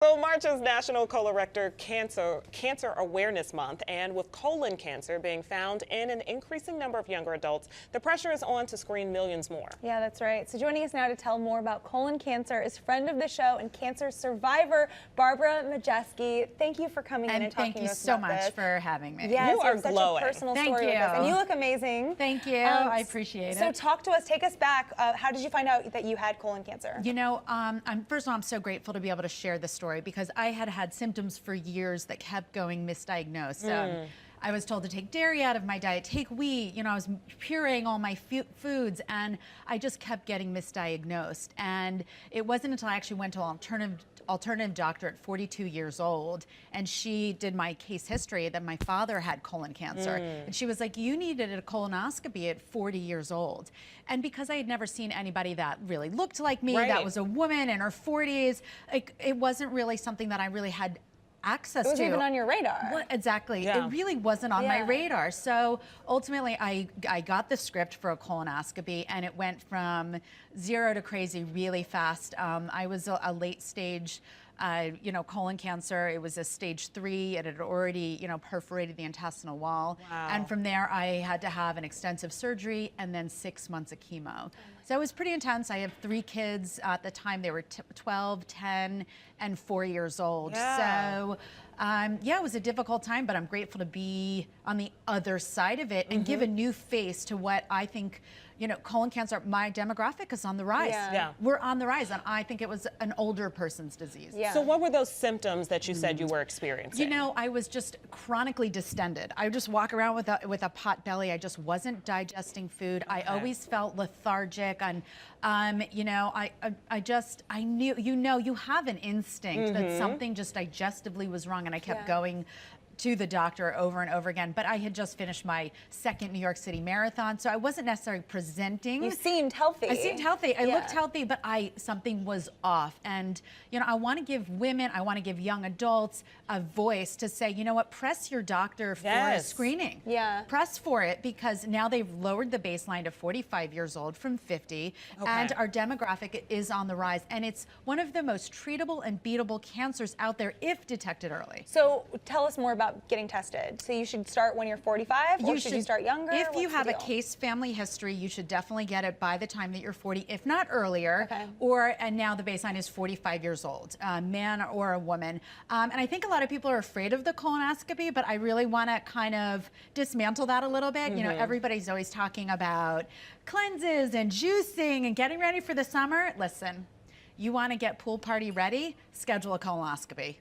So March is National Colorectal Cancer Awareness Month, and with colon cancer being found in an increasing number of younger adults, the pressure is on to screen millions more. Yeah, that's right. So joining us now to tell more about colon cancer is friend of the show and cancer survivor, Barbara Majeski. Thank you for coming in and talking to us about this. Thank you so much for having me. Yes, you are such glowing. a personal Thank story you. with us, and you look amazing. Thank you. I appreciate it. So talk to us, take us back. How did you find out that you had colon cancer? You know, first of all, I'm so grateful to be able to share this story because I had symptoms for years that kept going misdiagnosed. I was told to take dairy out of my diet, take wheat, you know, I was pureeing all my foods, and I just kept getting misdiagnosed. And it wasn't until I actually went to an alternative doctor at 42 years old, and she did my case history that my father had colon cancer. And she was like, you needed a colonoscopy at 40 years old. And because I had never seen anybody that really looked like me, that was a woman in her 40s, it wasn't really something that I really had access to. It wasn't even on your radar. Well, exactly. Yeah. It really wasn't on my radar. So ultimately, I got the script for a colonoscopy, and it went from 0 to crazy really fast. I was a late stage colon cancer. It was a stage 3. It had already, perforated the intestinal wall. Wow. And from there, I had to have an extensive surgery and then 6 months of chemo. So it was pretty intense. I have 3 kids. At the time, they were 12, 10, and 4 years old. Yeah. So, it was a difficult time, but I'm grateful to be on the other side of it and give a new face to what I think, colon cancer, my demographic is on the rise. Yeah. We're on the rise, and I think it was an older person's disease. Yeah. So what were those symptoms that you said you were experiencing? I was just chronically distended. I would just walk around with a pot belly. I just wasn't digesting food. I always felt lethargic, and I knew, you have an instinct that something just digestively was wrong, and I kept going to the doctor over and over again. But I had just finished my second New York City marathon, so I wasn't necessarily presenting. You seemed healthy. I seemed healthy. I looked healthy, but something was off. And I want to give women, I want to give young adults a voice to say, you know what, press your doctor for a screening. Yeah. Press for it, because now they've lowered the baseline to 45 years old from 50, and our demographic is on the rise. And it's one of the most treatable and beatable cancers out there if detected early. So tell us more about getting tested. So you should start when you're 45, or should you start younger? If you What's have the a deal? case family history, you should definitely get it by the time that you're 40, if not earlier. And now the baseline is 45 years old, man or a woman. And I think a lot of people are afraid of the colonoscopy, but I really want to kind of dismantle that a little bit. Everybody's always talking about cleanses and juicing and getting ready for the summer. Listen, you want to get pool party ready? Schedule a colonoscopy.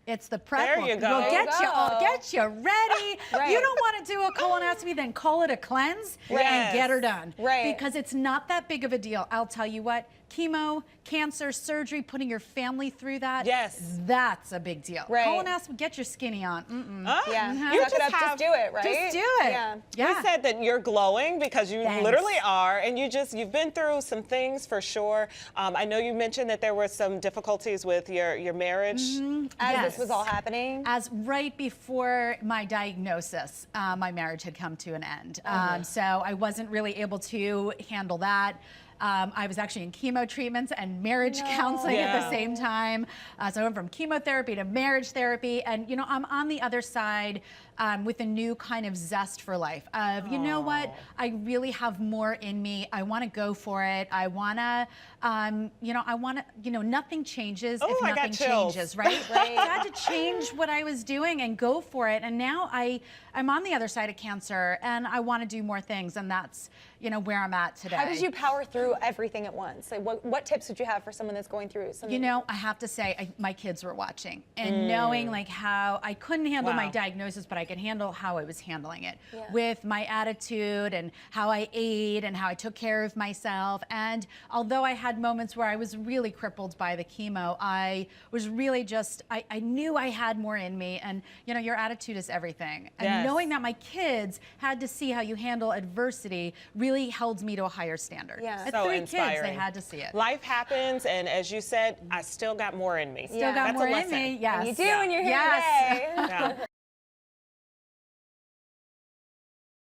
It's the prep. There you go. We'll get you ready. You don't want to do a colonoscopy, then call it a cleanse and get her done. Because it's not that big of a deal. I'll tell you what, chemo, cancer, surgery, putting your family through that, that's a big deal. Colonoscopy, get your skinny on. You just do it, right? Just do it. You said that you're glowing because you literally are, and you've been through some things for sure. I know you mentioned that there were some difficulties with your marriage. As this was all happening? As right before my diagnosis, my marriage had come to an end. So I wasn't really able to handle that. I was actually in chemo treatments and marriage counseling at the same time. So I went from chemotherapy to marriage therapy. And, I'm on the other side with a new kind of zest for life of, you know what, I really have more in me. I want to go for it. I want to, nothing changes if nothing changes, right? I had to change what I was doing and go for it. And now I'm on the other side of cancer, and I want to do more things. And that's, where I'm at today. How did you power through everything at once? Like, what tips would you have for someone that's going through something? I have to say, my kids were watching and knowing like how I couldn't handle my diagnosis, but I could handle how I was handling it with my attitude and how I ate and how I took care of myself. And although I had moments where I was really crippled by the chemo, I was really just, I knew I had more in me. And, your attitude is everything. And knowing that my kids had to see how you handle adversity really held me to a higher standard. At So 3 inspiring. kids, they had to see it. Life happens, and as you said, I still got more in me. Still got more in me, yes. And you do when you're here today.